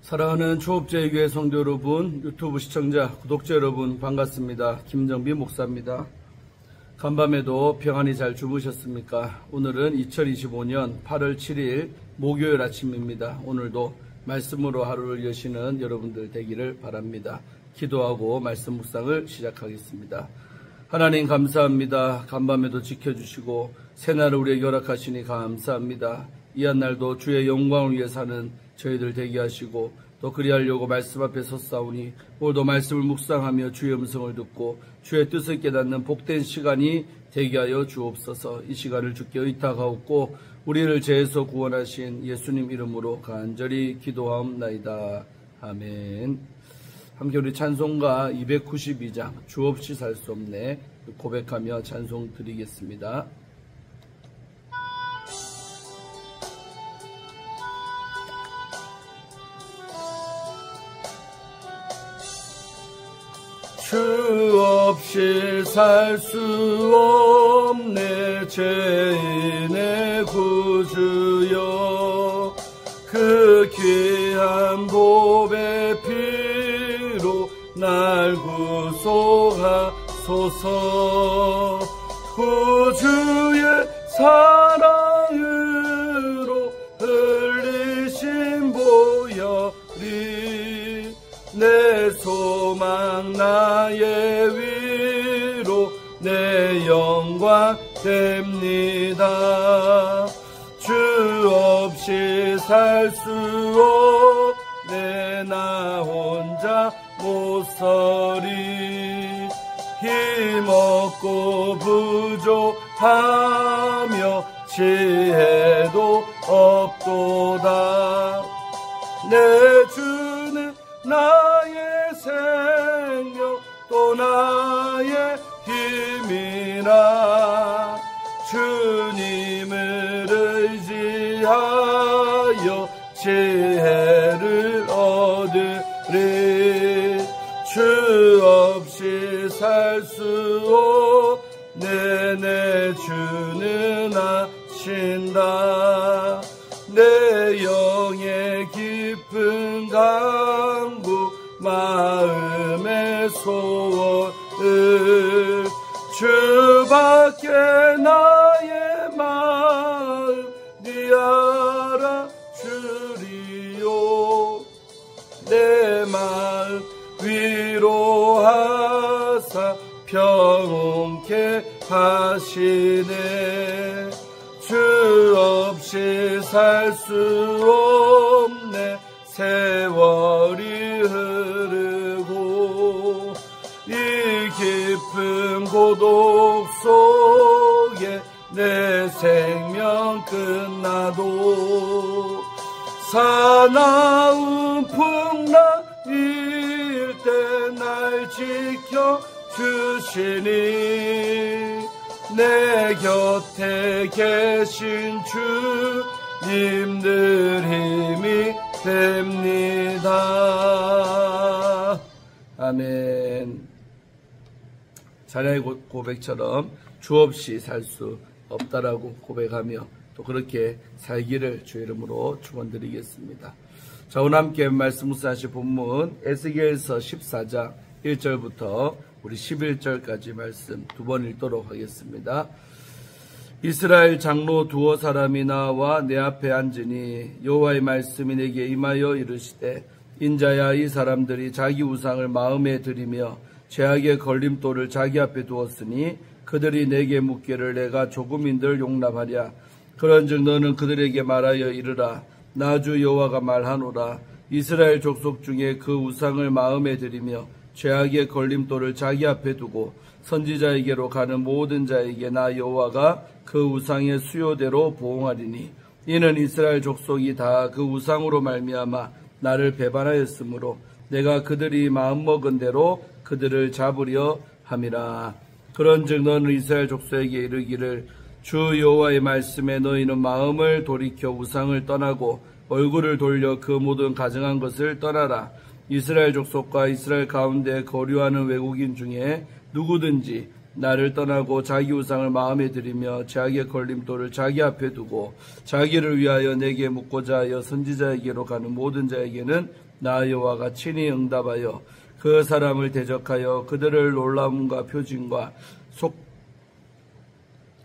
사랑하는 초업제교회 성도 여러분, 유튜브 시청자, 구독자 여러분 반갑습니다. 김정빈 목사입니다. 간밤에도 평안히 잘 주무셨습니까? 오늘은 2025년 8월 7일 목요일 아침입니다. 오늘도 말씀으로 하루를 여시는 여러분들 되기를 바랍니다. 기도하고 말씀 묵상을 시작하겠습니다. 하나님 감사합니다. 간밤에도 지켜주시고 새날을 우리에게 허락하시니 감사합니다. 이 한 날도 주의 영광을 위해 사는 저희들 되게 하시고 또 그리하려고 말씀 앞에 섰사오니 오늘도 말씀을 묵상하며 주의 음성을 듣고 주의 뜻을 깨닫는 복된 시간이 되게 하여 주옵소서. 이 시간을 주께 의탁하옵고 우리를 죄에서 구원하신 예수님 이름으로 간절히 기도하옵나이다. 아멘. 함께 우리 찬송가 292장 주 없이 살 수 없네 고백하며 찬송 드리겠습니다. 주 없이 살 수 없네 죄인의 구주여 그 귀한 보배 피로 날 구속하소서. 구주의 사랑으로 흘리신 보혈이 내 소망 나의 위로 내 영광 됩니다. 주 없이 살 수 없네 나 혼자 못 서리 힘없고 부족하며 지혜도 없도다. 내 주는 나의 생명 또 나의 힘이라 주님을 의지하여 지혜를 얻으리. 주 없이 살 수 없네 내 주는 아신다. 내 영의 깊은 간구 마음의 소원을 주밖에 나의 마음 네 알아주리요. 내 마음 위로하사 평온케 하시네. 주 없이 살 수 없네 세월이 흐르고 이 깊은 고독 속에 내 생명 끝나도 사나운 풍랑일 때 날 지켜주시니 내 곁에 계신 주님들 힘이 됩니다. 아멘. 자녀의 고백처럼 주 없이 살 수 없다라고 고백하며 또 그렇게 살기를 주 이름으로 축원드리겠습니다. 자, 오늘 함께 말씀 묵상하실 본문 에스겔서 14장 1절부터 우리 11절까지 말씀 두 번 읽도록 하겠습니다. 이스라엘 장로 두어 사람이 나와 내 앞에 앉으니 여호와의 말씀이 내게 임하여 이르시되 인자야 이 사람들이 자기 우상을 마음에 들이며 죄악의 걸림돌을 자기 앞에 두었으니 그들이 내게 묻기를 내가 조금인들 용납하랴. 그런즉 너는 그들에게 말하여 이르라. 나 주 여호와가 말하노라. 이스라엘 족속 중에 그 우상을 마음에 들이며 죄악의 걸림돌을 자기 앞에 두고 선지자에게로 가는 모든 자에게 나 여호와가 그 우상의 수요대로 보응하리니 이는 이스라엘 족속이 다 그 우상으로 말미암아 나를 배반하였으므로 내가 그들이 마음먹은 대로 그들을 잡으려 함이라. 그런즉 너는 이스라엘 족속에게 이르기를 주 여호와의 말씀에 너희는 마음을 돌이켜 우상을 떠나고 얼굴을 돌려 그 모든 가증한 것을 떠나라. 이스라엘 족속과 이스라엘 가운데 거류하는 외국인 중에 누구든지 나를 떠나고 자기 우상을 마음에 들이며 죄악의 걸림돌을 자기 앞에 두고 자기를 위하여 내게 묻고자 하여 선지자에게로 가는 모든 자에게는 나 여호와가 친히 응답하여 그 사람을 대적하여 그들을 놀라움과 표징과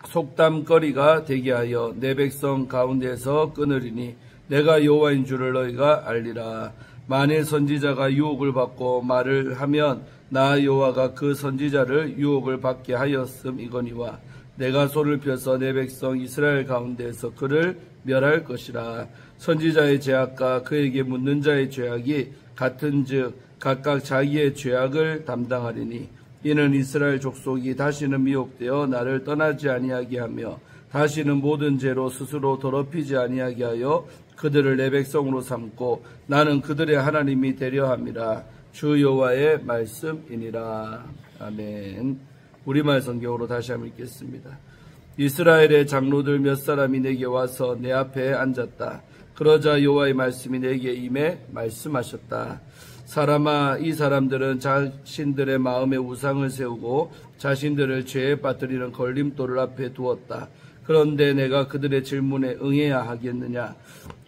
속담거리가 되게 하여 내 백성 가운데서 끊으리니 내가 여호와인 줄을 너희가 알리라. 만일 선지자가 유혹을 받고 말을 하면 나 여호와가 그 선지자를 유혹을 받게 하였음이거니와 내가 손을 펴서 내 백성 이스라엘 가운데서 그를 멸할 것이라. 선지자의 죄악과 그에게 묻는 자의 죄악이 같은즉 각각 자기의 죄악을 담당하리니 이는 이스라엘 족속이 다시는 미혹되어 나를 떠나지 아니하게 하며 다시는 모든 죄로 스스로 더럽히지 아니하게 하여 그들을 내 백성으로 삼고 나는 그들의 하나님이 되려 함이라. 주 여호와의 말씀이니라. 아멘. 우리말 성경으로 다시 한번 읽겠습니다. 이스라엘의 장로들 몇 사람이 내게 와서 내 앞에 앉았다. 그러자 여호와의 말씀이 내게 임해 말씀하셨다. 사람아, 이 사람들은 자신들의 마음에 우상을 세우고 자신들을 죄에 빠뜨리는 걸림돌을 앞에 두었다. 그런데 내가 그들의 질문에 응해야 하겠느냐?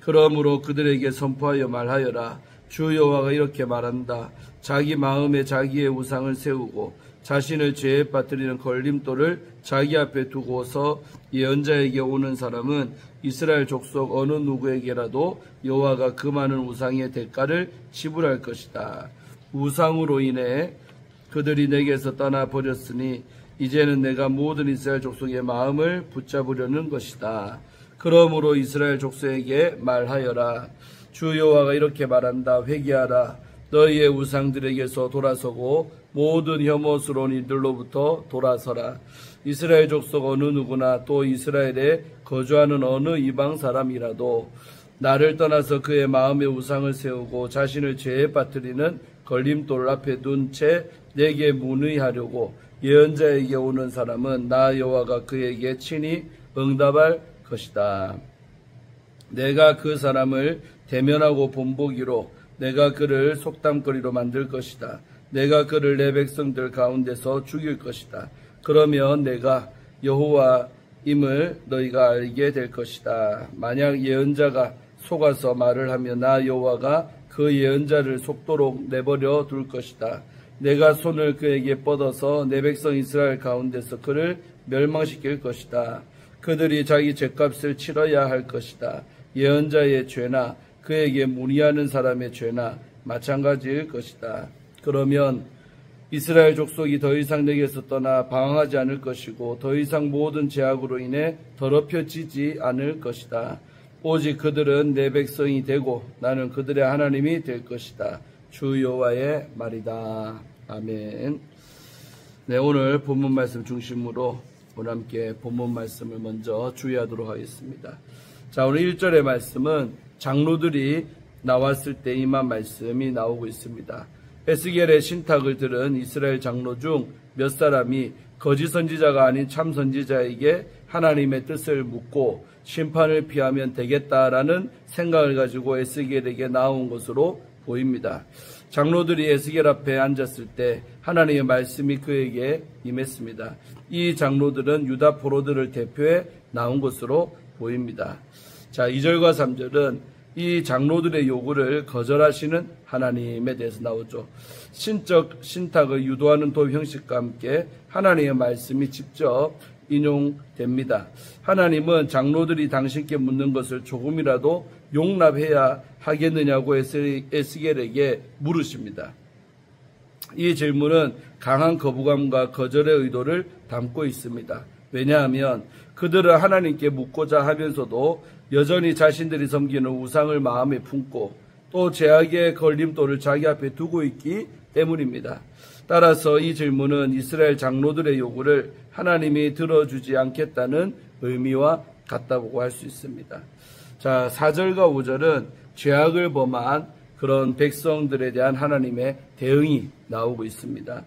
그러므로 그들에게 선포하여 말하여라. 주 여호와가 이렇게 말한다. 자기 마음에 자기의 우상을 세우고 자신을 죄에 빠뜨리는 걸림돌을 자기 앞에 두고서 예언자에게 오는 사람은 이스라엘 족속 어느 누구에게라도 여호와가 그 많은 우상의 대가를 지불할 것이다. 우상으로 인해 그들이 내게서 떠나 버렸으니 이제는 내가 모든 이스라엘 족속의 마음을 붙잡으려는 것이다. 그러므로 이스라엘 족속에게 말하여라. 주 여호와가 이렇게 말한다. 회개하라. 너희의 우상들에게서 돌아서고 모든 혐오스러운 이들로부터 돌아서라. 이스라엘 족속 어느 누구나 또 이스라엘에 거주하는 어느 이방 사람이라도 나를 떠나서 그의 마음에 우상을 세우고 자신을 죄에 빠뜨리는 걸림돌 앞에 둔 채 내게 문의하려고 예언자에게 오는 사람은 나 여호와가 그에게 친히 응답할 것이다. 내가 그 사람을 대면하고 본보기로 내가 그를 속담거리로 만들 것이다. 내가 그를 내 백성들 가운데서 죽일 것이다. 그러면 내가 여호와임을 너희가 알게 될 것이다. 만약 예언자가 속아서 말을 하면 나 여호와가 그 예언자를 속도록 내버려 둘 것이다. 내가 손을 그에게 뻗어서 내 백성 이스라엘 가운데서 그를 멸망시킬 것이다. 그들이 자기 죄값을 치러야 할 것이다. 예언자의 죄나 그에게 문의하는 사람의 죄나 마찬가지일 것이다. 그러면 이스라엘 족속이 더 이상 내게서 떠나 방황하지 않을 것이고 더 이상 모든 죄악으로 인해 더럽혀지지 않을 것이다. 오직 그들은 내 백성이 되고 나는 그들의 하나님이 될 것이다. 주 여호와의 말이다. 아멘. 네, 오늘 본문 말씀 중심으로 오늘 함께 본문 말씀을 먼저 주의하도록 하겠습니다. 자, 오늘 1절의 말씀은 장로들이 나왔을 때 임한 말씀이 나오고 있습니다. 에스겔의 신탁을 들은 이스라엘 장로 중 몇 사람이 거짓 선지자가 아닌 참 선지자에게 하나님의 뜻을 묻고 심판을 피하면 되겠다라는 생각을 가지고 에스겔에게 나온 것으로 보입니다. 장로들이 에스겔 앞에 앉았을 때 하나님의 말씀이 그에게 임했습니다. 이 장로들은 유다 포로들을 대표해 나온 것으로 보입니다. 자, 2절과 3절은 이 장로들의 요구를 거절하시는 하나님에 대해서 나오죠. 신적 신탁을 유도하는 도 형식과 함께 하나님의 말씀이 직접 인용됩니다. 하나님은 장로들이 당신께 묻는 것을 조금이라도 용납해야 하겠느냐고 에스겔에게 물으십니다. 이 질문은 강한 거부감과 거절의 의도를 담고 있습니다. 왜냐하면 그들은 하나님께 묻고자 하면서도 여전히 자신들이 섬기는 우상을 마음에 품고 또 죄악의 걸림돌을 자기 앞에 두고 있기 때문입니다. 따라서 이 질문은 이스라엘 장로들의 요구를 하나님이 들어주지 않겠다는 의미와 같다고 할 수 있습니다. 자, 4절과 5절은 죄악을 범한 그런 백성들에 대한 하나님의 대응이 나오고 있습니다.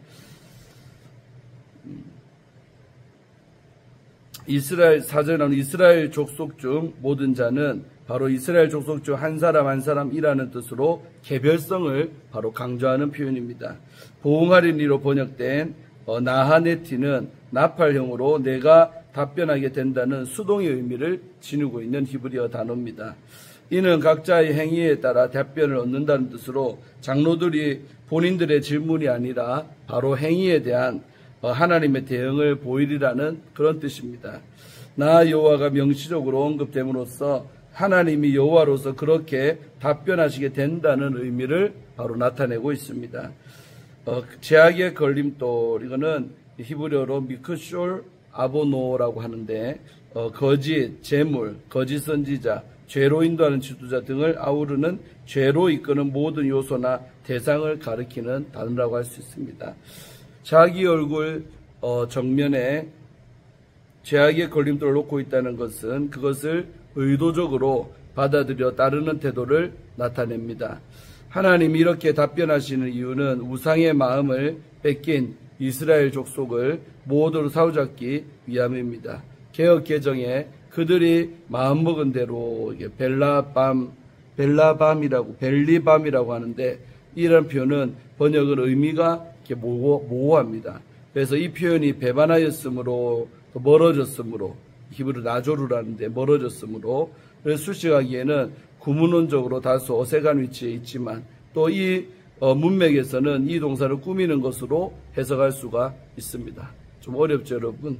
이스라엘 4절에 나오는 이스라엘 족속 중 모든 자는 바로 이스라엘 족속 중 한 사람 한 사람이라는 뜻으로 개별성을 바로 강조하는 표현입니다. 보응하리니로 번역된 나하네티는 나팔형으로 내가 답변하게 된다는 수동의 의미를 지니고 있는 히브리어 단어입니다. 이는 각자의 행위에 따라 답변을 얻는다는 뜻으로 장로들이 본인들의 질문이 아니라 바로 행위에 대한 하나님의 대응을 보이리라는 그런 뜻입니다. 나 여호와가 명시적으로 언급됨으로써 하나님이 여호와로서 그렇게 답변하시게 된다는 의미를 바로 나타내고 있습니다. 제약의 걸림돌, 이거는 히브리어로 미크숄 아보노라고 하는데 거짓, 재물, 거짓 선지자, 죄로 인도하는 지도자 등을 아우르는 죄로 이끄는 모든 요소나 대상을 가리키는 단어라고 할 수 있습니다. 자기 얼굴 정면에 죄악의 걸림돌을 놓고 있다는 것은 그것을 의도적으로 받아들여 따르는 태도를 나타냅니다. 하나님이 이렇게 답변하시는 이유는 우상의 마음을 뺏긴 이스라엘 족속을 모두로 사로잡기 위함입니다. 개역 개정에 그들이 마음먹은 대로 벨리밤이라고 하는데, 이런 표현은 번역은 의미가 이렇게 모호합니다. 그래서 이 표현이 배반하였으므로, 또 멀어졌으므로, 히브리 나조루라는데 멀어졌으므로, 그래서 수식하기에는 구문론적으로 다소 어색한 위치에 있지만 또 이 문맥에서는 이 동사를 꾸미는 것으로 해석할 수가 있습니다. 좀 어렵죠, 여러분?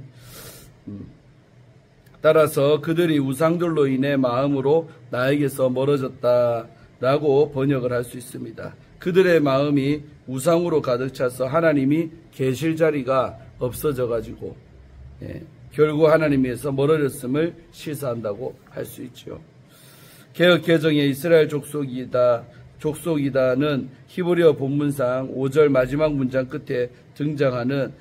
따라서 그들이 우상들로 인해 마음으로 나에게서 멀어졌다라고 번역을 할 수 있습니다. 그들의 마음이 우상으로 가득 차서 하나님이 계실 자리가 없어져가지고 결국 하나님에서 멀어졌음을 시사한다고 할 수 있죠. 개역 개정의 이스라엘 족속이다는 히브리어 본문상 5절 마지막 문장 끝에 등장하는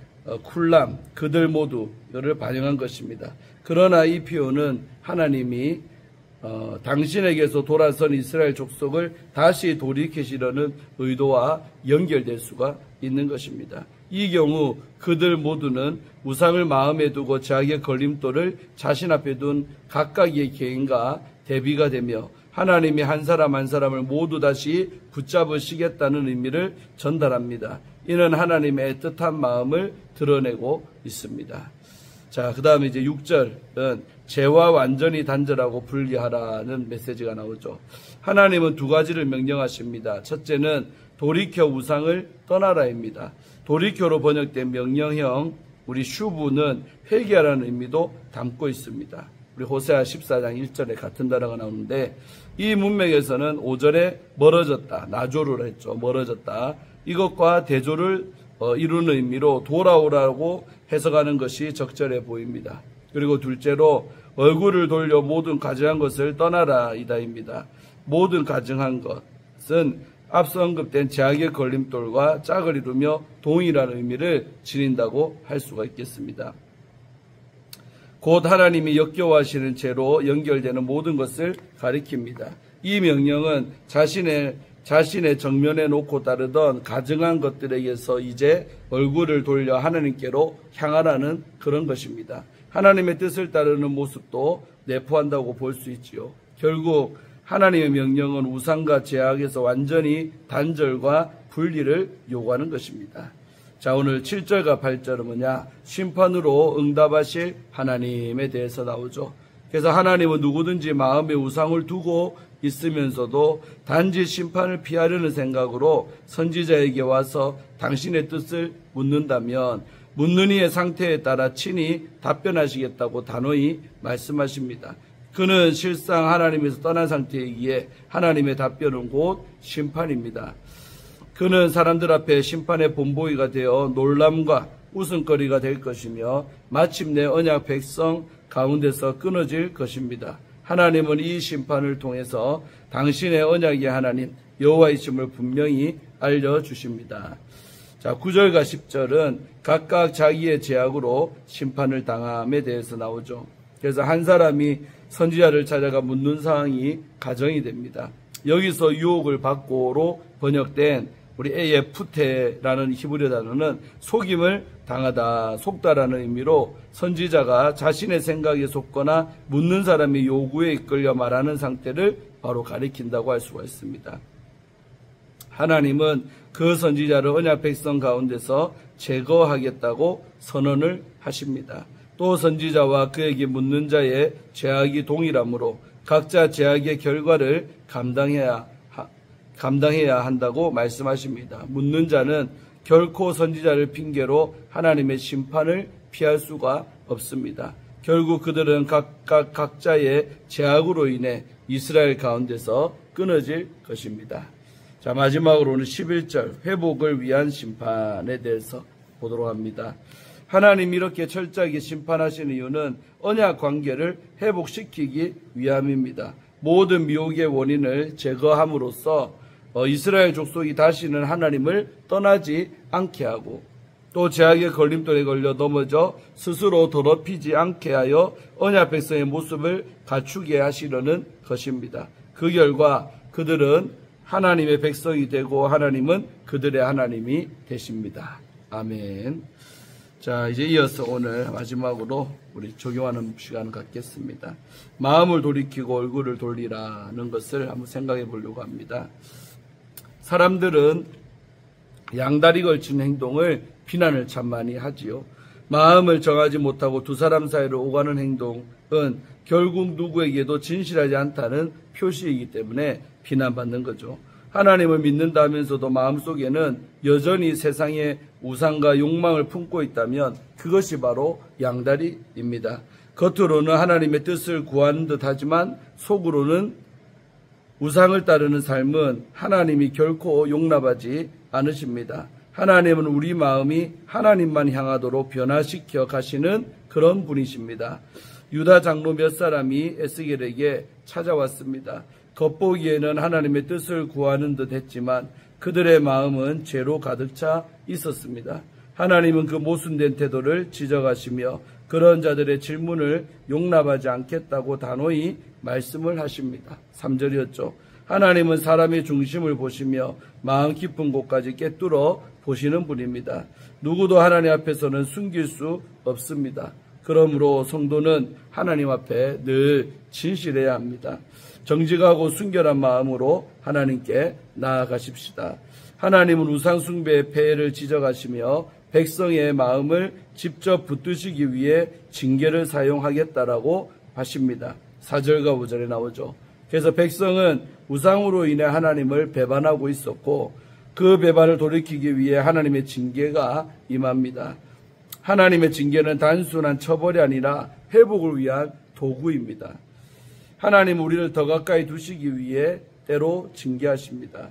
쿨람, 그들 모두 이를 반영한 것입니다. 그러나 이 표현은 하나님이 당신에게서 돌아선 이스라엘 족속을 다시 돌이키시려는 의도와 연결될 수가 있는 것입니다. 이 경우 그들 모두는 우상을 마음에 두고 자기의 걸림돌을 자신 앞에 둔 각각의 개인과 대비가 되며 하나님이 한 사람 한 사람을 모두 다시 붙잡으시겠다는 의미를 전달합니다. 이는 하나님의 애틋한 마음을 드러내고 있습니다. 자, 그 다음에 이제 6절은 죄와 완전히 단절하고 분리하라는 메시지가 나오죠. 하나님은 두 가지를 명령하십니다. 첫째는 돌이켜 우상을 떠나라입니다. 돌이켜로 번역된 명령형 우리 슈브는 회개하라는 의미도 담고 있습니다. 우리 호세아 14장 1절에 같은 단어가 나오는데, 이 문맥에서는 5절에 멀어졌다, 나조를 했죠. 멀어졌다. 이것과 대조를 이루는 의미로 돌아오라고 해석하는 것이 적절해 보입니다. 그리고 둘째로 얼굴을 돌려 모든 가증한 것을 떠나라 이다입니다. 모든 가증한 것은 앞서 언급된 죄악의 걸림돌과 짝을 이루며 동일한 의미를 지닌다고 할 수가 있겠습니다. 곧 하나님이 역겨워하시는 죄로 연결되는 모든 것을 가리킵니다. 이 명령은 자신의 정면에 놓고 따르던 가증한 것들에게서 이제 얼굴을 돌려 하나님께로 향하라는 그런 것입니다. 하나님의 뜻을 따르는 모습도 내포한다고 볼 수 있지요. 결국 하나님의 명령은 우상과 죄악에서 완전히 단절과 분리를 요구하는 것입니다. 자, 오늘 7절과 8절은 뭐냐? 심판으로 응답하실 하나님에 대해서 나오죠. 그래서 하나님은 누구든지 마음에 우상을 두고 있으면서도 단지 심판을 피하려는 생각으로 선지자에게 와서 당신의 뜻을 묻는다면 묻는 이의 상태에 따라 친히 답변하시겠다고 단호히 말씀하십니다. 그는 실상 하나님에서 떠난 상태이기에 하나님의 답변은 곧 심판입니다. 그는 사람들 앞에 심판의 본보기가 되어 놀람과 웃음거리가 될 것이며 마침내 언약 백성 가운데서 끊어질 것입니다. 하나님은 이 심판을 통해서 당신의 언약의 하나님 여호와이심을 분명히 알려주십니다. 자, 9절과 10절은 각각 자기의 죄악으로 심판을 당함에 대해서 나오죠. 그래서 한 사람이 선지자를 찾아가 묻는 상황이 가정이 됩니다. 여기서 유혹을 받고로 번역된 우리 에예푸테라는 히브리 단어는 속임을 당하다, 속다라는 의미로 선지자가 자신의 생각에 속거나 묻는 사람의 요구에 이끌려 말하는 상태를 바로 가리킨다고 할 수가 있습니다. 하나님은 그 선지자를 언약 백성 가운데서 제거하겠다고 선언을 하십니다. 또 선지자와 그에게 묻는 자의 죄악이 동일하므로 각자 죄악의 결과를 감당해야 한다고 말씀하십니다. 묻는 자는 결코 선지자를 핑계로 하나님의 심판을 피할 수가 없습니다. 결국 그들은 각자의 죄악으로 인해 이스라엘 가운데서 끊어질 것입니다. 자, 마지막으로는 11절 회복을 위한 심판에 대해서 보도록 합니다. 하나님이 이렇게 철저하게 심판하시는 이유는 언약 관계를 회복시키기 위함입니다. 모든 미혹의 원인을 제거함으로써 이스라엘 족속이 다시는 하나님을 떠나지 않게 하고 또 죄악의 걸림돌에 걸려 넘어져 스스로 더럽히지 않게 하여 언약 백성의 모습을 갖추게 하시려는 것입니다. 그 결과 그들은 하나님의 백성이 되고 하나님은 그들의 하나님이 되십니다. 아멘. 자, 이제 이어서 오늘 마지막으로 우리 적용하는 시간을 갖겠습니다. 마음을 돌이키고 얼굴을 돌리라는 것을 한번 생각해 보려고 합니다. 사람들은 양다리 걸친 행동을 비난을 참 많이 하지요. 마음을 정하지 못하고 두 사람 사이로 오가는 행동은 결국 누구에게도 진실하지 않다는 표시이기 때문에 비난받는 거죠. 하나님을 믿는다 하면서도 마음속에는 여전히 세상의 우상과 욕망을 품고 있다면 그것이 바로 양다리입니다. 겉으로는 하나님의 뜻을 구하는 듯 하지만 속으로는 우상을 따르는 삶은 하나님이 결코 용납하지 않으십니다. 하나님은 우리 마음이 하나님만 향하도록 변화시켜 가시는 그런 분이십니다. 유다 장로 몇 사람이 에스겔에게 찾아왔습니다. 겉보기에는 하나님의 뜻을 구하는 듯 했지만 그들의 마음은 죄로 가득 차 있었습니다. 하나님은 그 모순된 태도를 지적하시며 그런 자들의 질문을 용납하지 않겠다고 단호히 말씀을 하십니다. 3절이었죠. 하나님은 사람의 중심을 보시며 마음 깊은 곳까지 꿰뚫어 보시는 분입니다. 누구도 하나님 앞에서는 숨길 수 없습니다. 그러므로 성도는 하나님 앞에 늘 진실해야 합니다. 정직하고 순결한 마음으로 하나님께 나아가십시다. 하나님은 우상 숭배의 폐해를 지적하시며 백성의 마음을 직접 붙드시기 위해 징계를 사용하겠다라고 하십니다. 4절과 5절에 나오죠. 그래서 백성은 우상으로 인해 하나님을 배반하고 있었고 그 배반을 돌이키기 위해 하나님의 징계가 임합니다. 하나님의 징계는 단순한 처벌이 아니라 회복을 위한 도구입니다. 하나님은 우리를 더 가까이 두시기 위해 때로 징계하십니다.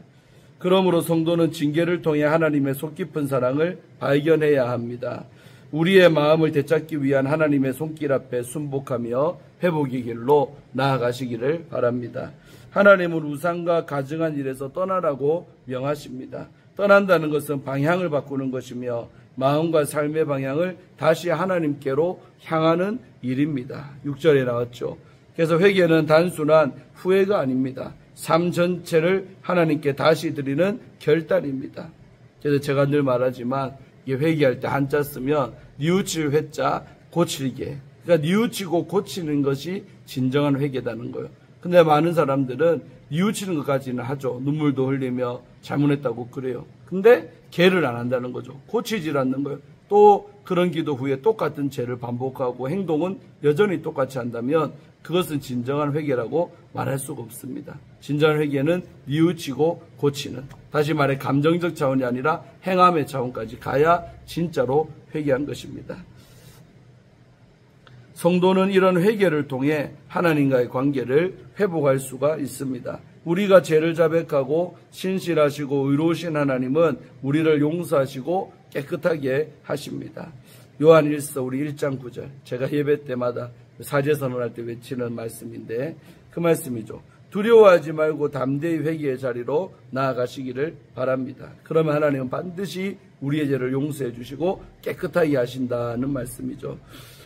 그러므로 성도는 징계를 통해 하나님의 속 깊은 사랑을 발견해야 합니다. 우리의 마음을 되찾기 위한 하나님의 손길 앞에 순복하며 회복의 길로 나아가시기를 바랍니다. 하나님은 우상과 가증한 일에서 떠나라고 명하십니다. 떠난다는 것은 방향을 바꾸는 것이며 마음과 삶의 방향을 다시 하나님께로 향하는 일입니다. 6절에 나왔죠. 그래서 회개는 단순한 후회가 아닙니다. 삶 전체를 하나님께 다시 드리는 결단입니다. 그래서 제가 늘 말하지만 회개할 때 한자 쓰면 뉘우칠 회자 고칠게. 그러니까 뉘우치고 고치는 것이 진정한 회개다는 거예요. 근데 많은 사람들은 뉘우치는 것까지는 하죠. 눈물도 흘리며 잘못했다고 그래요. 근데 개를 안 한다는 거죠. 고치질 않는 거예요. 또 그런 기도 후에 똑같은 죄를 반복하고 행동은 여전히 똑같이 한다면 그것은 진정한 회개라고 말할 수가 없습니다. 진정한 회개는 뉘우치고 고치는, 다시 말해 감정적 차원이 아니라 행함의 차원까지 가야 진짜로 회개한 것입니다. 성도는 이런 회개를 통해 하나님과의 관계를 회복할 수가 있습니다. 우리가 죄를 자백하고 신실하시고 의로우신 하나님은 우리를 용서하시고 깨끗하게 하십니다. 요한 1서 우리 1장 9절, 제가 예배 때마다 사제선언할 때 외치는 말씀인데 그 말씀이죠. 두려워하지 말고 담대히 회개의 자리로 나아가시기를 바랍니다. 그러면 하나님은 반드시 우리의 죄를 용서해 주시고 깨끗하게 하신다는 말씀이죠.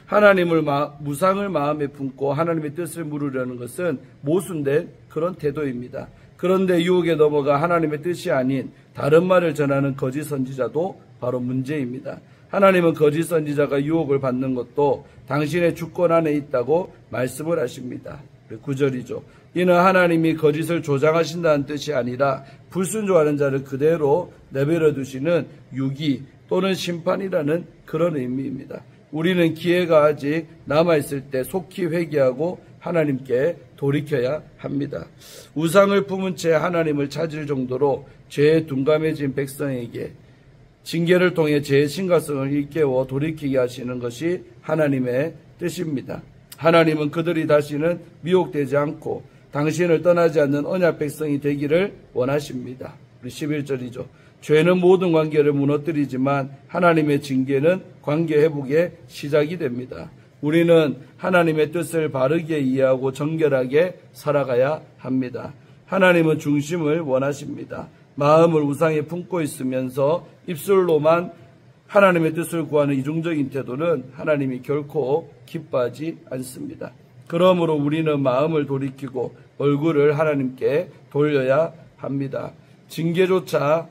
하나님을 무상을 마음에 품고 하나님의 뜻을 물으려는 것은 모순된 그런 태도입니다. 그런데 유혹에 넘어가 하나님의 뜻이 아닌 다른 말을 전하는 거짓 선지자도 바로 문제입니다. 하나님은 거짓 선지자가 유혹을 받는 것도 당신의 주권 안에 있다고 말씀을 하십니다. 9절이죠. 이는 하나님이 거짓을 조장하신다는 뜻이 아니라 불순종하는 자를 그대로 내버려 두시는 유기 또는 심판이라는 그런 의미입니다. 우리는 기회가 아직 남아있을 때 속히 회개하고 하나님께 돌이켜야 합니다. 우상을 품은 채 하나님을 찾을 정도로 죄에 둔감해진 백성에게 징계를 통해 죄의 심각성을 일깨워 돌이키게 하시는 것이 하나님의 뜻입니다. 하나님은 그들이 다시는 미혹되지 않고 당신을 떠나지 않는 언약 백성이 되기를 원하십니다. 우리 11절이죠. 죄는 모든 관계를 무너뜨리지만 하나님의 징계는 관계 회복의 시작이 됩니다. 우리는 하나님의 뜻을 바르게 이해하고 정결하게 살아가야 합니다. 하나님은 중심을 원하십니다. 마음을 우상에 품고 있으면서 입술로만 하나님의 뜻을 구하는 이중적인 태도는 하나님이 결코 기뻐하지 않습니다. 그러므로 우리는 마음을 돌이키고 얼굴을 하나님께 돌려야 합니다. 징계조차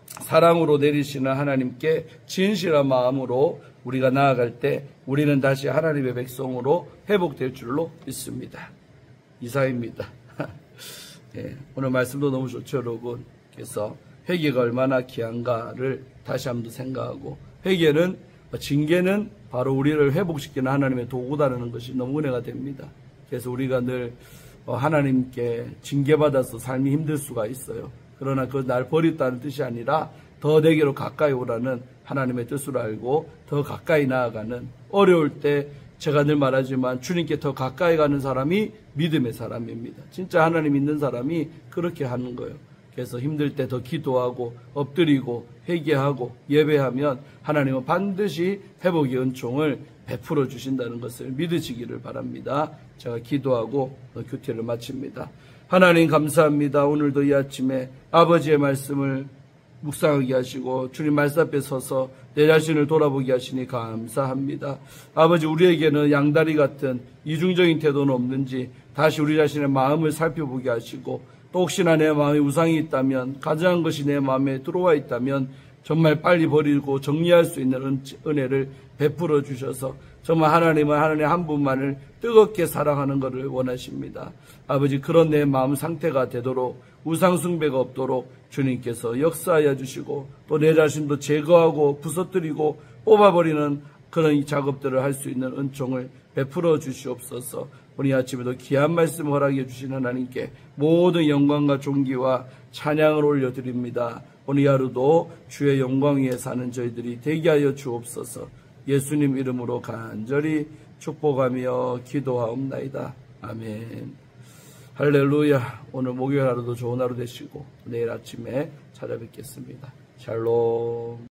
사랑으로 내리시는 하나님께 진실한 마음으로 우리가 나아갈 때 우리는 다시 하나님의 백성으로 회복될 줄로 믿습니다. 이상입니다. 네, 오늘 말씀도 너무 좋죠, 여러분. 그래서 회개가 얼마나 귀한가를 다시 한번 생각하고, 회개는, 징계는 바로 우리를 회복시키는 하나님의 도구다라는 것이 너무 은혜가 됩니다. 그래서 우리가 늘 하나님께 징계받아서 삶이 힘들 수가 있어요. 그러나 그걸 날 버렸다는 뜻이 아니라 더 내게로 가까이 오라는 하나님의 뜻으로 알고 더 가까이 나아가는, 어려울 때 제가 늘 말하지만 주님께 더 가까이 가는 사람이 믿음의 사람입니다. 진짜 하나님 믿는 사람이 그렇게 하는 거예요. 그래서 힘들 때 더 기도하고 엎드리고 회개하고 예배하면 하나님은 반드시 회복의 은총을 베풀어 주신다는 것을 믿으시기를 바랍니다. 제가 기도하고 큐티를 마칩니다. 하나님 감사합니다. 오늘도 이 아침에 아버지의 말씀을 묵상하게 하시고 주님 말씀 앞에 서서 내 자신을 돌아보게 하시니 감사합니다. 아버지, 우리에게는 양다리 같은 이중적인 태도는 없는지 다시 우리 자신의 마음을 살펴보게 하시고, 또 혹시나 내 마음에 우상이 있다면, 가증한 것이 내 마음에 들어와 있다면 정말 빨리 버리고 정리할 수 있는 은혜를 베풀어 주셔서 정말 하나님은 하나님 한 분만을 뜨겁게 사랑하는 것을 원하십니다. 아버지, 그런 내 마음 상태가 되도록, 우상 숭배가 없도록 주님께서 역사하여 주시고, 또 내 자신도 제거하고 부서뜨리고 뽑아버리는 그런 작업들을 할 수 있는 은총을 베풀어 주시옵소서. 오늘 아침에도 귀한 말씀 허락해 주신 하나님께 모든 영광과 존귀와 찬양을 올려드립니다. 오늘 하루도 주의 영광 위에 사는 저희들이 되게 하여 주옵소서. 예수님 이름으로 간절히 축복하며 기도하옵나이다. 아멘. 할렐루야. 오늘 목요일 하루도 좋은 하루 되시고 내일 아침에 찾아뵙겠습니다. 샬롬.